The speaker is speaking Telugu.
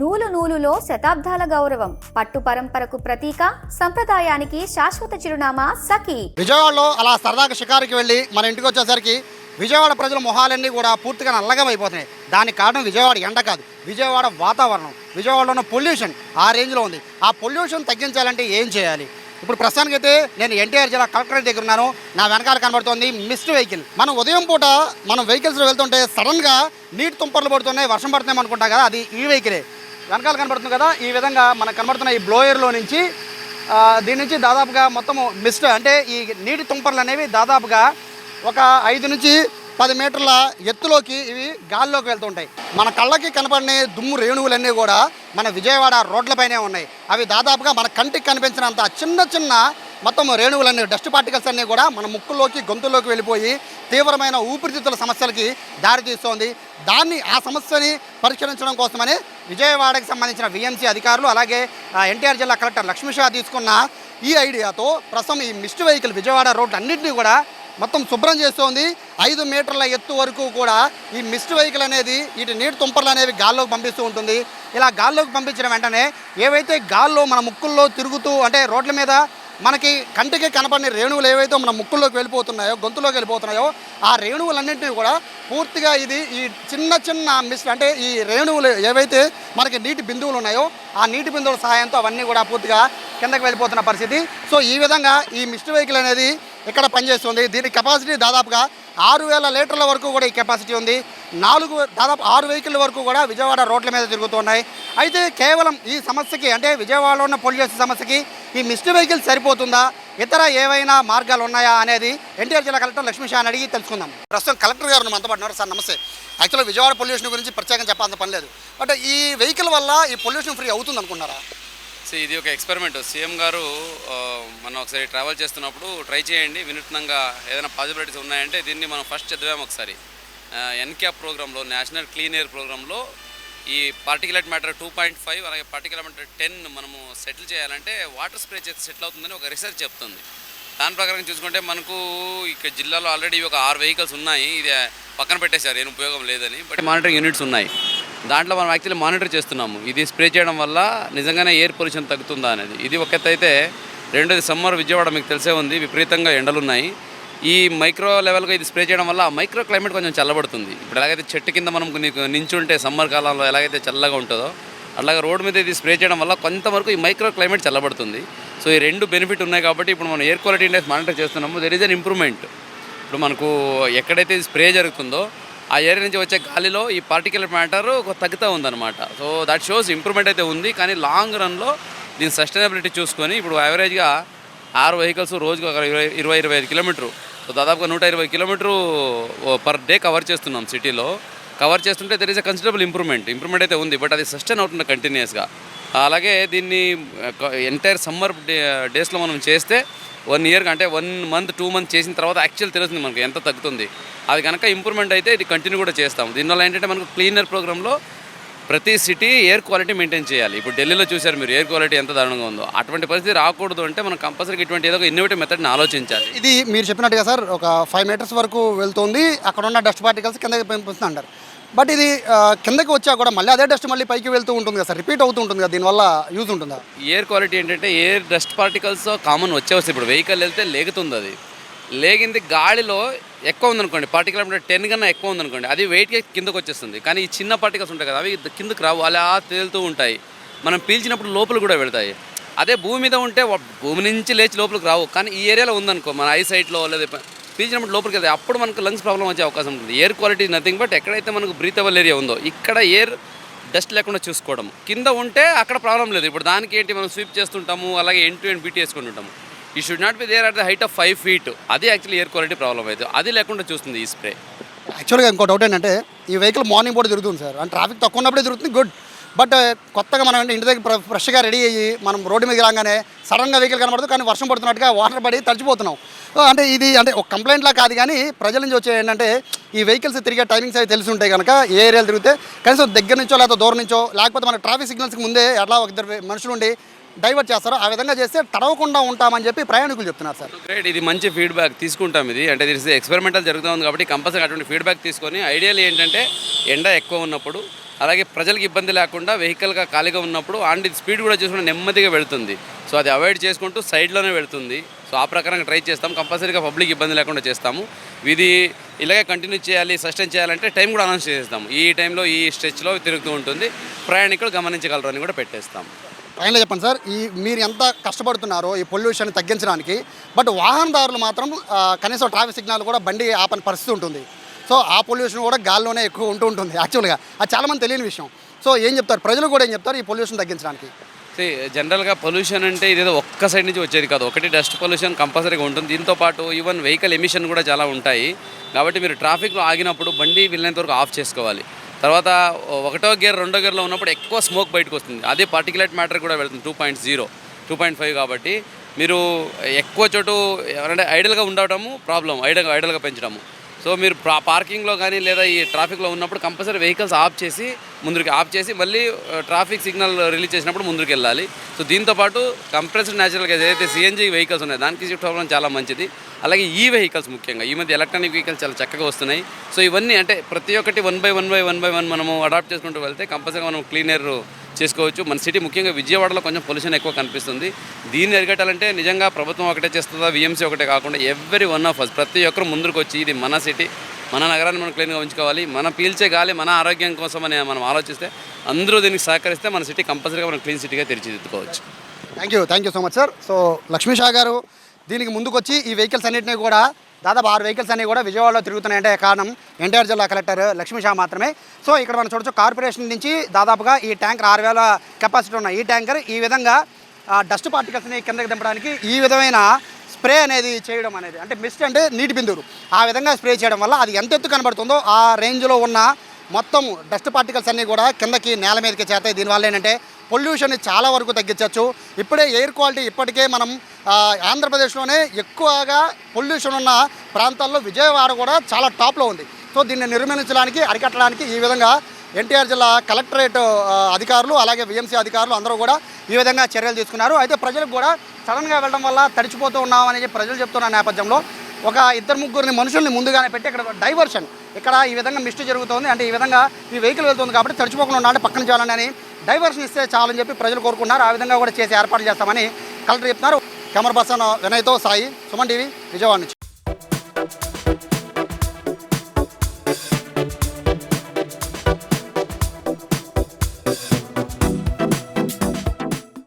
నూలు నూలులో శతాబ్దాల గౌరవం, పట్టు పరంపరకు ప్రతీక, సంప్రదాయానికి శాశ్వత చిరునామా సఖీ. విజయవాడలో అలా సరదాగా షికారుకి వెళ్ళి మన ఇంటికి వచ్చేసరికి విజయవాడ ప్రజల మొహాలన్నీ కూడా పూర్తిగా నల్లగా అయిపోతున్నాయి. దానికి కారణం విజయవాడ ఎండ కాదు, విజయవాడ వాతావరణం. విజయవాడలో ఉన్న పొల్యూషన్ ఆ రేంజ్లో ఉంది. ఆ పొల్యూషన్ తగ్గించాలంటే ఏం చేయాలి? ఇప్పుడు ప్రస్తుతానికైతే నేను ఎన్టీఆర్ జిల్లా కలెక్టరేట్ దగ్గర ఉన్నాను. నా వెనకాల కనబడుతోంది మిస్ట్ వెహికల్. మనం ఉదయం పూట మనం వెహికల్స్లో వెళ్తుంటే సడన్గా నీటి తుంపర్లు పడుతున్నాయి, వర్షం పడుతున్నాయి అనుకుంటాం కదా, అది ఈ వెహికలే. వెనకాల కనబడుతుంది కదా, ఈ విధంగా మనకు కనబడుతున్న ఈ బ్లోయర్లో నుంచి దీని నుంచి దాదాపుగా మొత్తము మిస్ట్ అంటే ఈ నీటి తుంపర్లు అనేవి దాదాపుగా ఒక 5 నుంచి 10 మీటర్ల ఎత్తులోకి ఇవి గాల్లోకి వెళ్తుంటాయి. మన కళ్ళకి కనపడిన దుమ్ము రేణువులన్నీ కూడా మన విజయవాడ రోడ్లపైనే ఉన్నాయి. అవి దాదాపుగా మన కంటికి కనిపించినంత చిన్న చిన్న మొత్తం రేణువులన్నీ, డస్ట్ పార్టికల్స్ అన్నీ కూడా మన ముక్కుల్లోకి గొంతుల్లోకి వెళ్ళిపోయి తీవ్రమైన ఊపిరితిత్తుల సమస్యలకి దారితీస్తోంది. ఆ సమస్యని పరిష్కరించడం కోసమని విజయవాడకి సంబంధించిన విఎంసీ అధికారులు అలాగే ఎన్టీఆర్ జిల్లా కలెక్టర్ లక్ష్మీషా తీసుకున్న ఈ ఐడియాతో ప్రస్తుతం ఈ మిస్ట్ వెహికల్ విజయవాడ రోడ్డు అన్నింటినీ కూడా మొత్తం శుభ్రం చేస్తోంది. 5 మీటర్ల ఎత్తు వరకు కూడా ఈ మిస్ట్ వెహికల్ అనేది వీటి నీటి తుంపర్లు అనేవి గాల్లోకి పంపిస్తూ ఉంటుంది. ఇలా గాల్లోకి పంపించిన వెంటనే ఏవైతే గాల్లో మన ముక్కుల్లో తిరుగుతూ అంటే రోడ్ల మీద మనకి కంటికి కనపడిన రేణువులు ఏవైతే మన ముక్కుల్లోకి వెళ్ళిపోతున్నాయో, గొంతులోకి వెళ్ళిపోతున్నాయో, ఆ రేణువులన్నింటినీ కూడా పూర్తిగా ఈ చిన్న చిన్న మిస్ట్ అంటే ఈ రేణువులు ఏవైతే మనకి నీటి బిందువులు ఉన్నాయో ఆ నీటి బిందువుల సహాయంతో అవన్నీ కూడా పూర్తిగా కిందకి వెళ్ళిపోతున్న పరిస్థితి. సో ఈ విధంగా ఈ మిస్ట్ వెహికల్ అనేది ఇక్కడ పనిచేస్తుంది. దీని కెపాసిటీ దాదాపుగా 6,000 లీటర్ల వరకు కూడా ఈ కెపాసిటీ ఉంది. దాదాపు 6 వెహికల్ వరకు కూడా విజయవాడ రోడ్ల మీద తిరుగుతున్నాయి. అయితే కేవలం ఈ సమస్యకి అంటే విజయవాడలో ఉన్న పొల్యూషన్ సమస్యకి ఈ మిస్ట్ వెహికల్ సరిపోతుందా, ఇతర ఏవైనా మార్గాలు ఉన్నాయా అనేది ఎన్టీఆర్ జిల్లా కలెక్టర్ లక్ష్మీషా అడిగి తెలుసుకుందాం. ప్రస్తుతం కలెక్టర్ గారు మనతో పాటు ఉన్నారు. సార్ నమస్తే. యాక్చువల్గా విజయవాడ పొల్యూషన్ గురించి ప్రత్యేకంగా చెప్పాల్సిన పని లేదు, బట్ ఈ వెహికల్ వల్ల ఈ పొల్యూషన్ ఫ్రీ అవుతుంది అనుకున్నారా? ఇది ఒక ఎక్స్పెరిమెంట్. సీఎం గారు మనం ఒకసారి ట్రావెల్ చేస్తున్నప్పుడు ట్రై చేయండి, వినూత్నంగా ఏదైనా పాసిబిలిటీస్ ఉన్నాయంటే దీన్ని మనం ఫస్ట్ చదివాము ఒకసారి. ఎన్క్యాప్ ప్రోగ్రాంలో, నేషనల్ క్లీన్ ఎయిర్ ప్రోగ్రాంలో ఈ పార్టికులేట్ మ్యాటర్ 2.5 అలాగే పార్టికులేట్ మ్యాటర్ 10 మనము సెటిల్ చేయాలంటే వాటర్ స్ప్రే చేస్తే సెటిల్ అవుతుందని ఒక రీసెర్చ్ చెప్తుంది. దాని ప్రకారం చూసుకుంటే మనకు ఇక్కడ జిల్లాలో ఆల్రెడీ ఒక 6 వెహికల్స్ ఉన్నాయి. ఇది పక్కన పెట్టేశారు, ఏం ఉపయోగం లేదని. బట్ మానిటరింగ్ యూనిట్స్ ఉన్నాయి, దాంట్లో మనం యాక్చువల్లీ మానిటర్ చేస్తున్నాము. ఇది స్ప్రే చేయడం వల్ల నిజంగానే ఎయిర్ పొల్యూషన్ తగ్గుతుందా అనేది. ఇది ఒక ఎత్తు అయితే, రెండోది సమ్మర్ విజయవాడ మీకు తెలిసే ఉంది, విపరీతంగా ఎండలు ఉన్నాయి. ఈ మైక్రో లెవెల్గా ఇది స్ప్రే చేయడం వల్ల మైక్రో క్లైమేట్ కొంచెం చల్లబడుతుంది. ఇప్పుడు ఎలాగైతే చెట్టు కింద మనం నించుంటే సమ్మర్ కాలంలో ఎలాగైతే చల్లగా ఉంటుందో అలాగే రోడ్డు మీద ఇది స్ప్రే చేయడం వల్ల కొంతవరకు ఈ మైక్రో క్లైమేట్ చల్లబడుతుంది. సో ఈ 2 బెనిఫిట్ ఉన్నాయి కాబట్టి ఇప్పుడు మనం ఎయిర్ క్వాలిటీ ఇండెక్స్ మానిటర్ చేస్తున్నాము. There is an improvement. ఇప్పుడు మనకు ఎక్కడైతే స్ప్రే జరుగుతుందో ఆ ఏరియా నుంచి వచ్చే గాలిలో ఈ పార్టికులర్ మ్యాటర్ తగ్గుతూ ఉందన్నమాట. సో దట్ షోస్ ఇంప్రూవ్మెంట్ అయితే ఉంది. కానీ లాంగ్ రన్లో దీని సస్టైనబిలిటీ చూసుకొని ఇప్పుడు యావరేజ్గా 6 వెహికల్స్ రోజుకు ఒక 20-25 కిలోమీటరు, సో దాదాపుగా 120 కిలోమీటరు పర్ డే కవర్ చేస్తున్నాం సిటీలో. కవర్ చేస్తుంటే there is a considerable improvement అయితే ఉంది. బట్ అది సస్టైన్ అవుతుంది కంటిన్యూస్గా. అలాగే దీన్ని ఎంటైర్ సమ్మర్ డేస్లో మనం చేస్తే 1 ఇయర్ అంటే 1 మంత్ 2 మంత్ చేసిన తర్వాత యాక్చువల్ తెలుస్తుంది మనకు ఎంత తగ్గుతుంది. అది కనుక ఇంప్రూవ్మెంట్ అయితే ఇది కంటిన్యూ కూడా చేస్తాం. దీనివల్ల ఏంటంటే మనకు క్లీనర్ ప్రోగ్రాంలో ప్రతి సిటీ ఎయిర్ క్వాలిటీ మెయింటైన్ చేయాలి. ఇప్పుడు ఢిల్లీలో చూశారు మీరు ఎయిర్ క్వాలిటీ ఎంత దారుణంగా ఉందో. అటువంటి పరిస్థితి రాకూడదు అంటే మనం కంపల్సరీగా ఇటువంటి ఏదో ఒక ఇన్నోవేటివ్ మెథడ్ని ఆలోచించాలి. ఇది మీరు చెప్పినట్టుగా సార్ ఒక 5 మీటర్స్ వరకు వెళ్తుంది, అక్కడ ఉన్న డస్ట్ పార్టికల్స్ కిందకి పంపిస్తుంది అంటారు. బట్ ఇది కిందకి వచ్చా కూడా మళ్ళీ అదే డస్ట్ మళ్ళీ పైకి వెళ్తూ ఉంటుంది కదా సార్, రిపీట్ అవుతూ ఉంటుంది కదా, దీనివల్ల యూజ్ ఉంటుందా? ఎయిర్ క్వాలిటీ ఏంటంటే ఎయిర్ డస్ట్ పార్టికల్స్ కామన్ వచ్చేవస్తాయి. ఇప్పుడు వెహికల్ వెళ్తే లేగుతుంది, అది లేగింది గాలిలో ఎక్కువ ఉందనుకోండి, పార్టికల్ 10 కన్నా ఎక్కువ ఉందనుకోండి, అది వెయిట్గా కిందకు వచ్చేస్తుంది. కానీ ఈ చిన్న పార్టికల్స్ ఉంటాయి కదా, అవి కిందకు రావు, అలా తేలుతూ ఉంటాయి. మనం పీల్చినప్పుడు లోపల కూడా వెళ్తాయి. అదే భూమి మీద ఉంటే భూమి నుంచి లేచి లోపలికి రావు. కానీ ఈ ఏరియాలో ఉందనుకో, మన ఐ సైట్లో లేదా పీల్చినప్పుడు లోపలికి వెళ్తాయి, అప్పుడు మనకు లంగ్స్ ప్రాబ్లం వచ్చే అవకాశం ఉంటుంది. ఎయిర్ క్వాలిటీ నథింగ్ బట్ ఎక్కడైతే మనకు బ్రీతబుల్ ఏరియా ఉందో ఇక్కడ ఎయిర్ డస్ట్ లేకుండా చూసుకోవడం. కింద ఉంటే అక్కడ ప్రాబ్లం లేదు. ఇప్పుడు దానికి ఏంటి మనం స్వీప్ చేస్తుంటాము, అలాగే ఎండ్ టు ఎండ్ బీటీ వేసుకుంటుంటాము. ఈ should not be there at the height of 5 feet. అది యాక్చువల్లీ ఎయిర్ క్వాలిటీ ప్రాబ్లం అయితే అది లేకుండా చూస్తుంది ఈ స్ప్రే. యాక్చువల్గా ఇంకో డౌట్ ఏంటంటే ఈ వెహికల్ మార్నింగ్ పూట తిరుగుతుంది సార్, అంటే ట్రాఫిక్ తక్కువ ఉన్నప్పుడే తిరుగుతుంది, గుడ్. బట్ కొత్తగా మనం ఇంటి దగ్గర ఫ్రెష్గా రెడీ అయ్యి మనం రోడ్డు మీద రాగానే సడన్గా వెహికల్ కనబడుతుంది, కానీ వర్షం పడుతున్నట్టుగా వాటర్ పడి తడిచిపోతున్నాం. అంటే ఇది అంటే ఒక కంప్లైంట్లా కాదు, కానీ ప్రజల నుంచి వచ్చే ఏంటంటే ఈ వెహికల్స్ తిరిగే టైమింగ్స్ అవి తెలిసి ఉంటాయి కనుక ఏ ఏరియాలు తిరిగితే కనీసం దగ్గర నుంచో లేకపోతే దూరం నుంచో లేకపోతే మన ట్రాఫిక్ సిగ్నల్స్కి ముందే అట్లా ఒక 2 మనుషులు ఉండి డైవర్ట్ చేస్తారు. ఆ విధంగా చేస్తే తడవకుండా ఉంటామని చెప్పి ప్రయాణికులు చెప్తున్నారు సార్. గ్రేట్, ఇది మంచి ఫీడ్బ్యాక్ తీసుకుంటాం. ఇది అంటే ఇది ఎక్స్పెరిమెంటల్ జరుగుతుంది కాబట్టి కంపల్సరీ అటువంటి ఫీడ్బ్యాక్ తీసుకొని ఐడియల్ ఏంటంటే ఎండ ఎక్కువ ఉన్నప్పుడు అలాగే ప్రజలకు ఇబ్బంది లేకుండా వెహికల్గా ఖాళీగా ఉన్నప్పుడు ఆన్ స్పీడ్ కూడా చూసుకుంటే నెమ్మదిగా వెళ్తుంది. సో అది అవాయిడ్ చేసుకుంటూ సైడ్లోనే వెళ్తుంది. సో ఆ ప్రకారంగా ట్రై చేస్తాం. కంపల్సరీగా పబ్లిక్ ఇబ్బంది లేకుండా చేస్తాము. ఇది ఇలాగే కంటిన్యూ చేయాలి, సస్టైన్ చేయాలంటే టైం కూడా అనౌన్స్ చేసేస్తాము. ఈ టైంలో ఈ స్ట్రెచ్లో తిరుగుతూ ఉంటుంది, ప్రయాణికులు గమనించగలరు అని కూడా పెట్టేస్తాం. ఫైనల్గా చెప్పండి సార్, మీరు ఎంత కష్టపడుతున్నారో ఈ పొల్యూషన్ తగ్గించడానికి, బట్ వాహనదారులు మాత్రం కనీసం ట్రాఫిక్ సిగ్నల్ కూడా బండి ఆపని పరిస్థితి ఉంటుంది. సో ఆ పొల్యూషన్ కూడా గాల్లోనే ఎక్కువ ఉంటుంది యాక్చువల్గా. అది చాలామంది తెలియని విషయం. సో ఏం చెప్తారు ప్రజలు కూడా ఏం చెప్తారు ఈ పొల్యూషన్ తగ్గించడానికి? జనరల్గా పొల్యూషన్ అంటే ఇదేదో ఒక్క సైడ్ నుంచి వచ్చేది కాదు. ఒకటి డస్ట్ పొల్యూషన్ కంపల్సరీగా ఉంటుంది, దీంతోపాటు ఈవెన్ వెహికల్ ఎమిషన్ కూడా చాలా ఉంటాయి. కాబట్టి మీరు ట్రాఫిక్లో ఆగినప్పుడు బండి వెళ్ళేంత వరకు ఆఫ్ చేసుకోవాలి. తర్వాత 1వ గేర్ 2వ గేర్లో ఉన్నప్పుడు ఎక్కువ స్మోక్ బయటకు వస్తుంది. అదే పార్టికులేట్ మ్యాటర్ కూడా వెళ్తుంది 2.0 2.5. కాబట్టి మీరు ఎక్కువ చోటు ఎవరంటే ఐడల్గా ఉండటము ప్రాబ్లం, ఐడల్గా పెంచడము. సో మీరు పార్కింగ్లో కానీ లేదా ఈ ట్రాఫిక్లో ఉన్నప్పుడు కంపల్సరీ వెహికల్స్ ఆఫ్ చేసి మళ్ళీ ట్రాఫిక్ సిగ్నల్ రిలీజ్ చేసినప్పుడు ముందుకు వెళ్ళాలి. సో దీంతోపాటు కంప్రెస్డ్ న్యాచురల్ గ్యాస్ ఏదైతే సిఎన్జీ వెహికల్స్ ఉన్నాయో దానికి షిఫ్ట్ అవ్వడం చాలా మంచిది. అలాగే ఈ వెహికల్స్ ముఖ్యంగా ఈ మధ్య ఎలక్ట్రానిక్ వెహికల్స్ చాలా చక్కగా వస్తున్నాయి. సో ఇవన్నీ అంటే ప్రతి ఒక్కటి 1 by 1 మనము అడాప్ట్ చేసుకుంటూ వెళ్తే కంపల్సరీగా మనం క్లీన్ ఎయిర్ చేసుకోవచ్చు. మన సిటీ ముఖ్యంగా విజయవాడలో కొంచెం పొల్యూషన్ ఎక్కువ కనిపిస్తుంది. దీన్ని అరికట్టాలంటే నిజంగా ప్రభుత్వం ఒకటే చేస్తుందా, విఎంసీ ఒకటే కాకుండా ఎవ్రీ వన్ ఆఫ్ అస్ ప్రతి ఒక్కరు ముందుకు వచ్చి ఇది మన సిటీ, మన నగరాన్ని మనం క్లీన్గా ఉంచుకోవాలి, మనం పీల్చే గాలి మన ఆరోగ్యం కోసం అని మనం ఆలోచిస్తే అందరూ దీనికి సహకరిస్తే మన సిటీ కంపల్సరీగా మనం క్లీన్ సిటీగా తీర్చిదిద్దుకోవచ్చు. Thank you so much sir. So Lakshmi Shah గారు దీనికి ముందుకొచ్చి ఈ వెహికల్స్ అన్నింటినీ కూడా దాదాపు 6 వెహికల్స్ అన్నీ కూడా విజయవాడలో తిరుగుతున్నాయంటే కారణం ఎన్టీఆర్ జిల్లా కలెక్టర్ లక్ష్మీ షా మాత్రమే. సో ఇక్కడ మనం చూడొచ్చు కార్పొరేషన్ నుంచి దాదాపుగా ఈ ట్యాంకర్ 6000 కెపాసిటీ ఉన్న ఈ ట్యాంకర్ ఈ విధంగా డస్ట్ పార్టికల్స్ని కిందకి దింపడానికి ఈ విధమైన స్ప్రే అనేది చేయడం అనేది, అంటే మిస్ట్ అంటే నీటి బిందువులు, ఆ విధంగా స్ప్రే చేయడం వల్ల అది ఎంత ఎత్తు కనబడుతుందో ఆ రేంజ్లో ఉన్న మొత్తం డస్ట్ పార్టికల్స్ అన్నీ కూడా కిందకి నేల మీదకి చేస్తాయి. దీనివల్ల ఏంటంటే పొల్యూషన్ చాలా వరకు తగ్గించవచ్చు. ఇప్పుడే ఎయిర్ క్వాలిటీ ఇప్పటికే మనం ఆంధ్రప్రదేశ్లోనే ఎక్కువగా పొల్యూషన్ ఉన్న ప్రాంతాల్లో విజయవాడ కూడా చాలా టాప్లో ఉంది. సో దీన్ని నిర్మూలించడానికి అరికట్టడానికి ఈ విధంగా ఎన్టీఆర్ జిల్లా కలెక్టరేట్ అధికారులు అలాగే విఎంసీ అధికారులు అందరూ కూడా ఈ విధంగా చర్యలు తీసుకున్నారు. అయితే ప్రజలకు కూడా సడన్గా వెళ్ళడం వల్ల తడిచిపోతూ ఉన్నామని ప్రజలు చెప్తున్న నేపథ్యంలో ఒక 2-3 మనుషుల్ని ముందుగానే పెట్టి ఇక్కడ డైవర్షన్, ఇక్కడ ఈ విధంగా మిస్ట్ జరుగుతుంది, అంటే ఈ విధంగా ఈ వెహికల్ వెళ్తుంది కాబట్టి తడిచిపోకుండా ఉండాలంటే పక్కన చేయాలని డైవర్షన్ ఇస్తే చాలని చెప్పి ప్రజలు కోరుకున్నారు. ఆ విధంగా కూడా చేసి ఏర్పాటు చేస్తామని కలెక్టర్ చెప్తున్నారు. కెమెరా పర్సన్ వినయ్తో సాయి, సుమన్ టీవీ, విజయవాడ నుంచి.